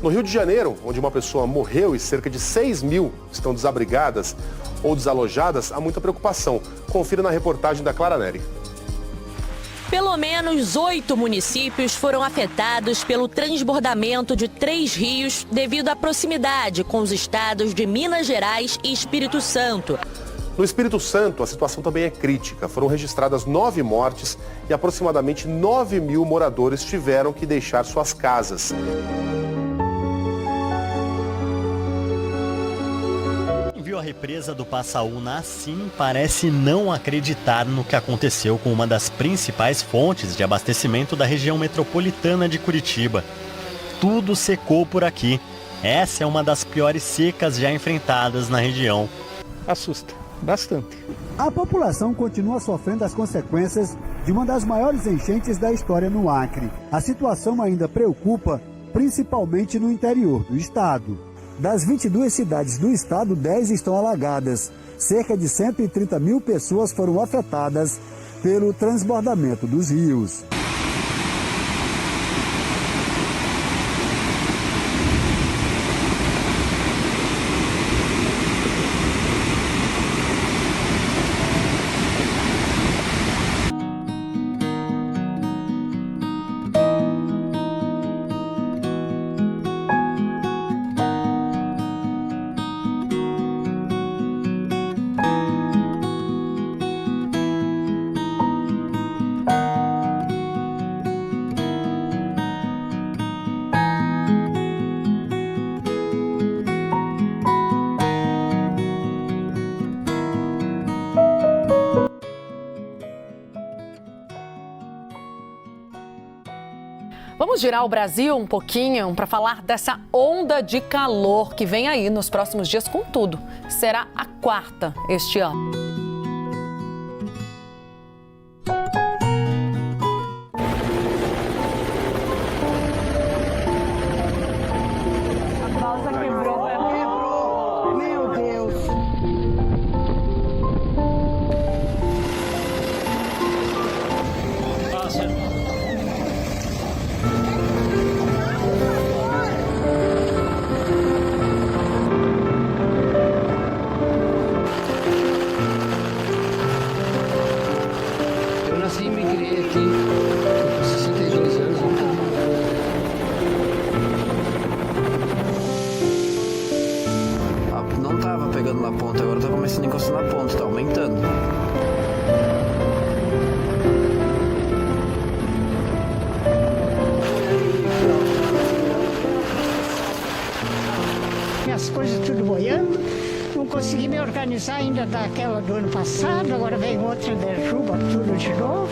No Rio de Janeiro, onde uma pessoa morreu e cerca de 6 mil estão desabrigadas ou desalojadas, há muita preocupação. Confira na reportagem da Clara Neri. Pelo menos 8 municípios foram afetados pelo transbordamento de 3 rios devido à proximidade com os estados de Minas Gerais e Espírito Santo. No Espírito Santo, a situação também é crítica. Foram registradas 9 mortes e aproximadamente 9 mil moradores tiveram que deixar suas casas. A represa do Passaúna assim parece não acreditar no que aconteceu com uma das principais fontes de abastecimento da região metropolitana de Curitiba. Tudo secou por aqui. Essa é uma das piores secas já enfrentadas na região. Assusta bastante. A população continua sofrendo as consequências de uma das maiores enchentes da história no Acre. A situação ainda preocupa, principalmente no interior do estado. Das 22 cidades do estado, 10 estão alagadas. Cerca de 130 mil pessoas foram afetadas pelo transbordamento dos rios. Vamos girar o Brasil um pouquinho para falar dessa onda de calor que vem aí nos próximos dias com tudo. Será a 4ª este ano. Minhas coisas tudo boiando, não consegui me organizar ainda daquela do ano passado, agora vem outra derruba tudo de novo.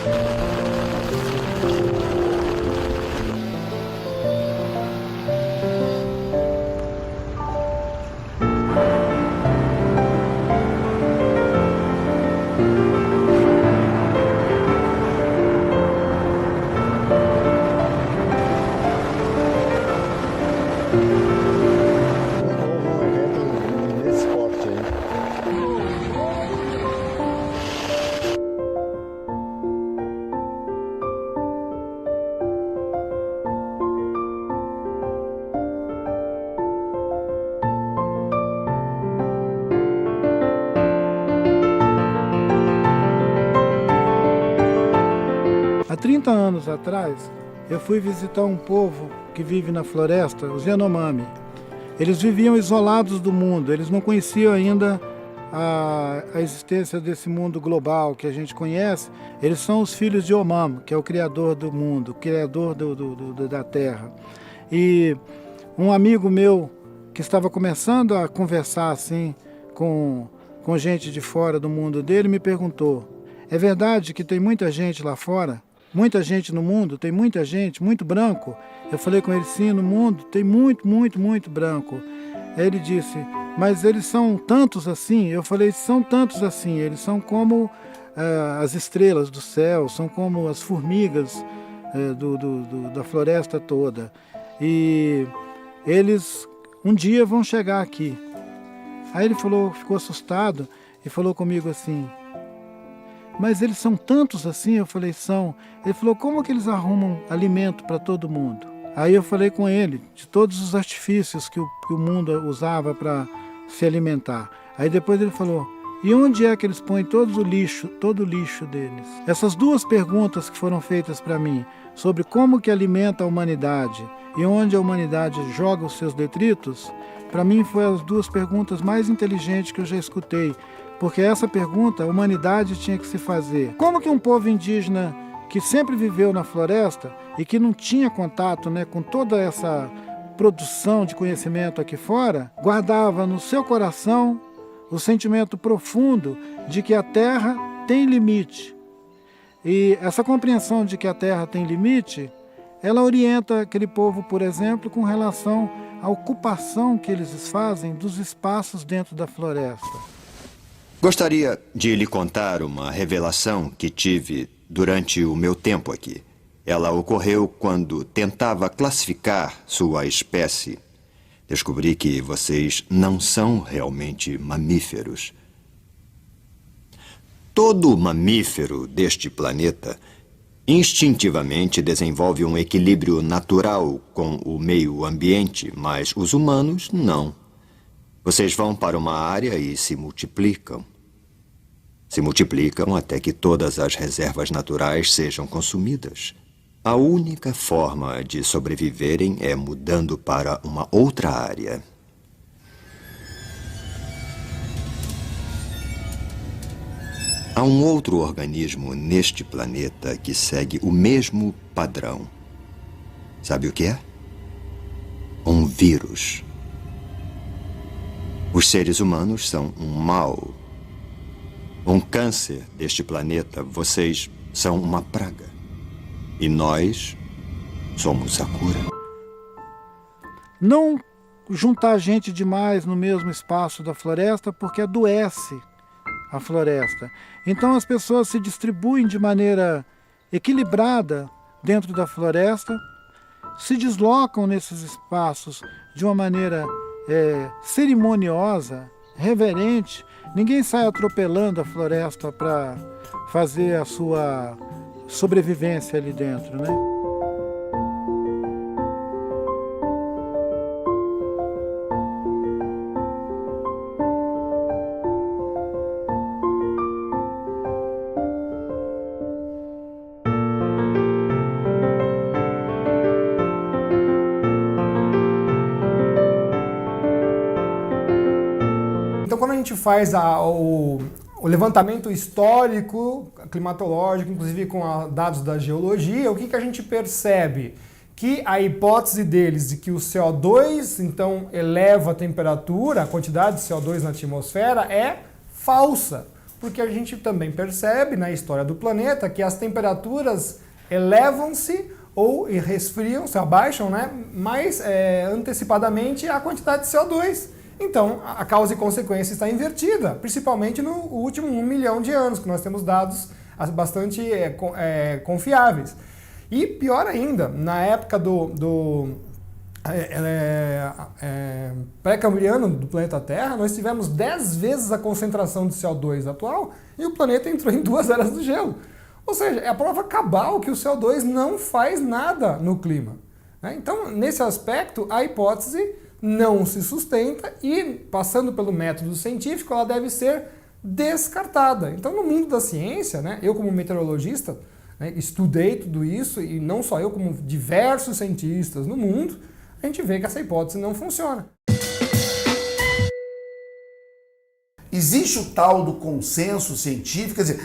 Há 30 anos atrás, eu fui visitar um povo que vive na floresta, os Yanomami. Eles viviam isolados do mundo, eles não conheciam ainda a existência desse mundo global que a gente conhece. Eles são os filhos de Omam, que é o criador do mundo, o criador da terra. E um amigo meu que estava começando a conversar assim com gente de fora do mundo dele me perguntou: é verdade que tem muita gente lá fora? Muita gente no mundo? Tem muita gente, muito branco? Eu falei com ele: sim, no mundo tem muito branco. Aí ele disse: mas eles são tantos assim? Eu falei: são tantos assim, eles são como as estrelas do céu, são como as formigas da floresta toda. E eles um dia vão chegar aqui. Aí ele falou, ficou assustado e falou comigo assim: mas eles são tantos assim? Eu falei: são. Ele falou: como que eles arrumam alimento para todo mundo? Aí eu falei com ele de todos os artifícios que o mundo usava para se alimentar. Aí depois ele falou, e onde é que eles põem todo o lixo deles? Essas duas perguntas que foram feitas para mim, sobre como que alimenta a humanidade e onde a humanidade joga os seus detritos, para mim foram as duas perguntas mais inteligentes que eu já escutei, porque essa pergunta a humanidade tinha que se fazer. Como que um povo indígena que sempre viveu na floresta e que não tinha contato, né, com toda essa produção de conhecimento aqui fora, guardava no seu coração o sentimento profundo de que a Terra tem limite. E essa compreensão de que a Terra tem limite, ela orienta aquele povo, por exemplo, com relação à ocupação que eles fazem dos espaços dentro da floresta. Gostaria de lhe contar uma revelação que tive durante o meu tempo aqui. Ela ocorreu quando tentava classificar sua espécie. Descobri que vocês não são realmente mamíferos. Todo mamífero deste planeta instintivamente desenvolve um equilíbrio natural com o meio ambiente, mas os humanos não. Vocês vão para uma área e se multiplicam. Se multiplicam até que todas as reservas naturais sejam consumidas. A única forma de sobreviverem é mudando para uma outra área. Há um outro organismo neste planeta que segue o mesmo padrão. Sabe o que é? Um vírus. Os seres humanos são um mal. Um câncer deste planeta. Vocês são uma praga. E nós somos a cura. Não juntar gente demais no mesmo espaço da floresta, porque adoece a floresta. Então as pessoas se distribuem de maneira equilibrada dentro da floresta, se deslocam nesses espaços de uma maneira cerimoniosa, reverente. Ninguém sai atropelando a floresta para fazer a sua sobrevivência ali dentro, né? Então, quando a gente faz o levantamento histórico, climatológico, inclusive com dados da geologia, o que a gente percebe? Que a hipótese deles de que o CO2, então, eleva a temperatura, a quantidade de CO2 na atmosfera, é falsa. Porque a gente também percebe na história do planeta que as temperaturas elevam-se ou resfriam, se abaixam, né, mais antecipadamente a quantidade de CO2. Então, a causa e consequência está invertida, principalmente no último 1 milhão de anos, que nós temos dados bastante confiáveis. E pior ainda, na época do pré-cambriano do planeta Terra, nós tivemos 10 vezes a concentração de CO2 atual e o planeta entrou em 2 eras do gelo. Ou seja, é a prova cabal que o CO2 não faz nada no clima. Então, nesse aspecto, a hipótese não se sustenta e, passando pelo método científico, ela deve ser descartada. Então, no mundo da ciência, né, eu como meteorologista, né, estudei tudo isso, e não só eu, como diversos cientistas no mundo, a gente vê que essa hipótese não funciona. Existe o tal do consenso científico, quer dizer,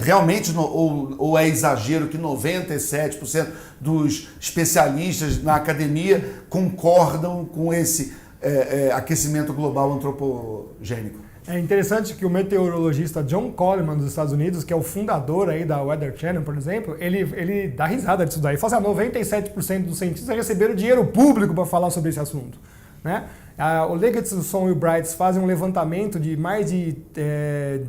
realmente, ou é exagero que 97% dos especialistas na academia concordam com esse aquecimento global antropogênico? É interessante que o meteorologista John Coleman dos Estados Unidos, que é o fundador aí da Weather Channel, por exemplo, ele dá risada disso daí. Ele fala assim, 97% dos cientistas receberam dinheiro público para falar sobre esse assunto, né? O Legacy e o Brights fazem um levantamento de mais de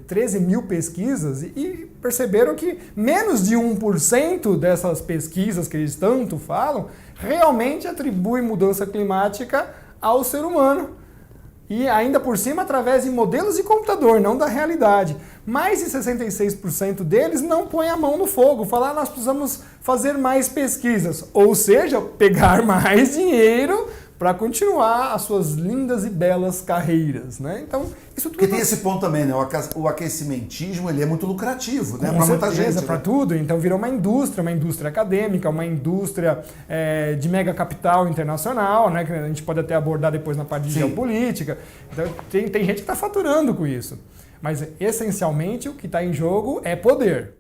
13 mil pesquisas e perceberam que menos de 1% dessas pesquisas que eles tanto falam realmente atribuem mudança climática ao ser humano. E ainda por cima através de modelos de computador, não da realidade. Mais de 66% deles não põem a mão no fogo, falar nós precisamos fazer mais pesquisas, ou seja, pegar mais dinheiro para continuar as suas lindas e belas carreiras, né? Então, isso tudo... Porque tem esse ponto também, né? O aquecimentismo, ele é muito lucrativo, né? Com para muita certeza, gente. para tudo. Então, virou uma indústria acadêmica, uma indústria de mega capital internacional, né? Que a gente pode até abordar depois na parte de geopolítica. Então, tem gente que está faturando com isso. Mas, essencialmente, o que está em jogo é poder.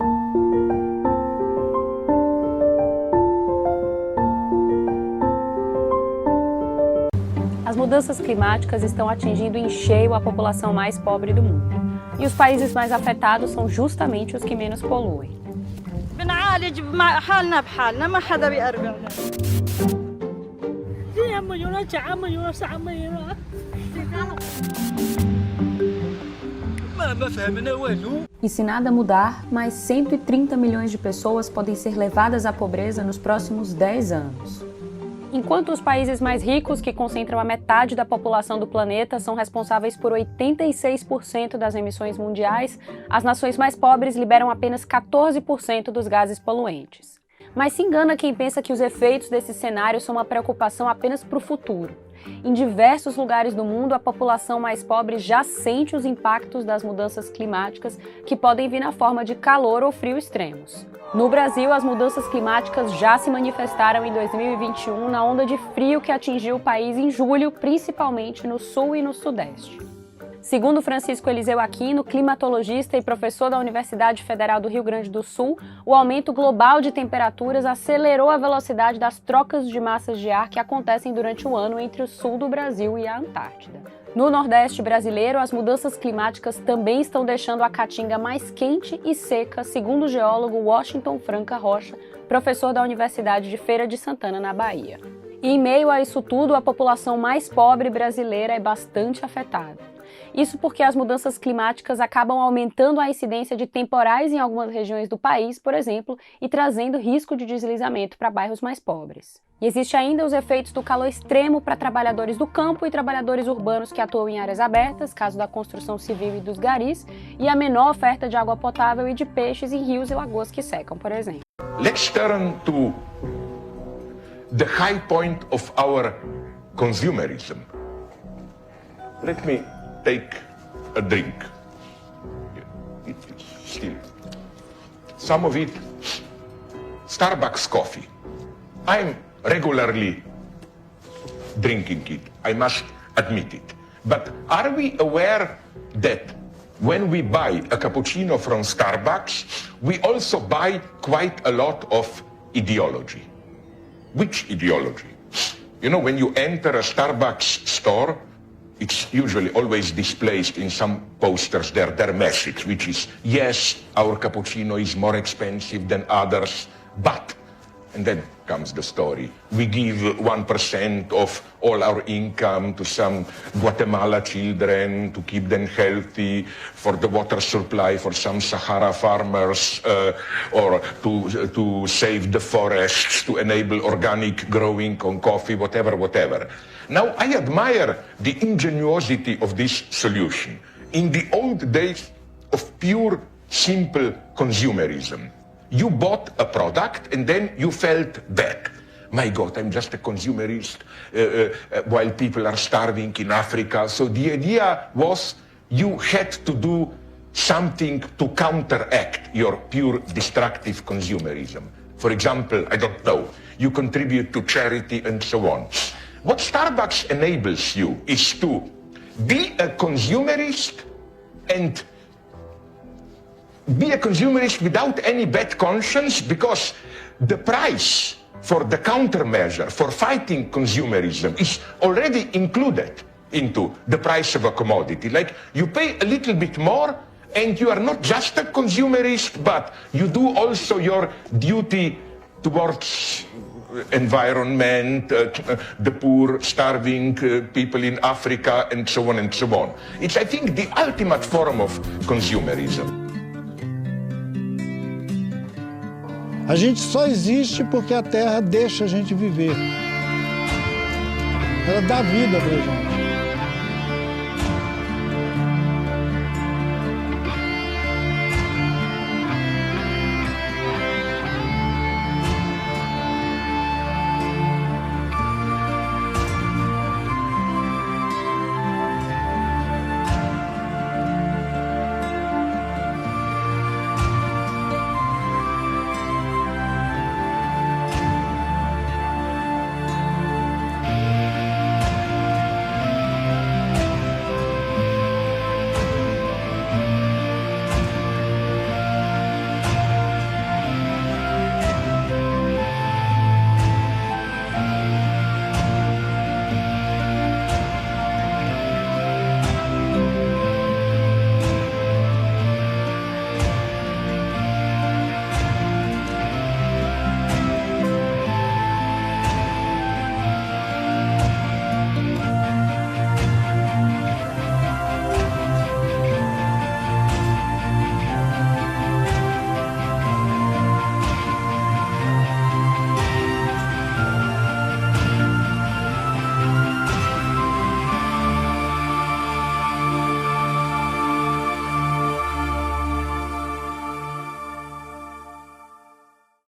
As mudanças climáticas estão atingindo em cheio a população mais pobre do mundo. E os países mais afetados são justamente os que menos poluem. E se nada mudar, mais 130 milhões de pessoas podem ser levadas à pobreza nos próximos 10 anos. Enquanto os países mais ricos, que concentram a metade da população do planeta, são responsáveis por 86% das emissões mundiais, as nações mais pobres liberam apenas 14% dos gases poluentes. Mas se engana quem pensa que os efeitos desse cenário são uma preocupação apenas para o futuro. Em diversos lugares do mundo, a população mais pobre já sente os impactos das mudanças climáticas, que podem vir na forma de calor ou frio extremos. No Brasil, as mudanças climáticas já se manifestaram em 2021 na onda de frio que atingiu o país em julho, principalmente no sul e no sudeste. Segundo Francisco Eliseu Aquino, climatologista e professor da Universidade Federal do Rio Grande do Sul, o aumento global de temperaturas acelerou a velocidade das trocas de massas de ar que acontecem durante o ano entre o sul do Brasil e a Antártida. No Nordeste brasileiro, as mudanças climáticas também estão deixando a caatinga mais quente e seca, segundo o geólogo Washington Franca Rocha, professor da Universidade de Feira de Santana, na Bahia. E em meio a isso tudo, a população mais pobre brasileira é bastante afetada. Isso porque as mudanças climáticas acabam aumentando a incidência de temporais em algumas regiões do país, por exemplo, e trazendo risco de deslizamento para bairros mais pobres. E existe ainda os efeitos do calor extremo para trabalhadores do campo e trabalhadores urbanos que atuam em áreas abertas, caso da construção civil e dos garis, e a menor oferta de água potável e de peixes em rios e lagoas que secam, por exemplo. Let's turn to the high point of our consumerism. Let me take a drink. It's still. Some of it, Starbucks coffee. I'm regularly drinking it, I must admit it. But are we aware that when we buy a cappuccino from Starbucks, we also buy quite a lot of ideology? Which ideology? You know, when you enter a Starbucks store, it's usually always displayed in some posters their message, which is, yes, our cappuccino is more expensive than others, but, and then comes the story, we give 1% of all our income to some Guatemala children to keep them healthy, for the water supply for some Sahara farmers, or to save the forests, to enable organic growing on coffee, whatever. Now, I admire the ingenuity of this solution. In the old days of pure, simple consumerism, you bought a product and then you felt bad. My God, I'm just a consumerist while people are starving in Africa. So the idea was you had to do something to counteract your pure destructive consumerism. For example, I don't know, you contribute to charity and so on. What Starbucks enables you is to be a consumerist and be a consumerist without any bad conscience, because the price for the countermeasure for fighting consumerism is already included into the price of a commodity. Like, you pay a little bit more and you are not just a consumerist, but you do also your duty towards environment, the poor, starving people in Africa, and so on and so on. It's, I think, the ultimate form of consumerism. A gente só existe porque a Terra deixa a gente viver. Ela dá vida pra gente.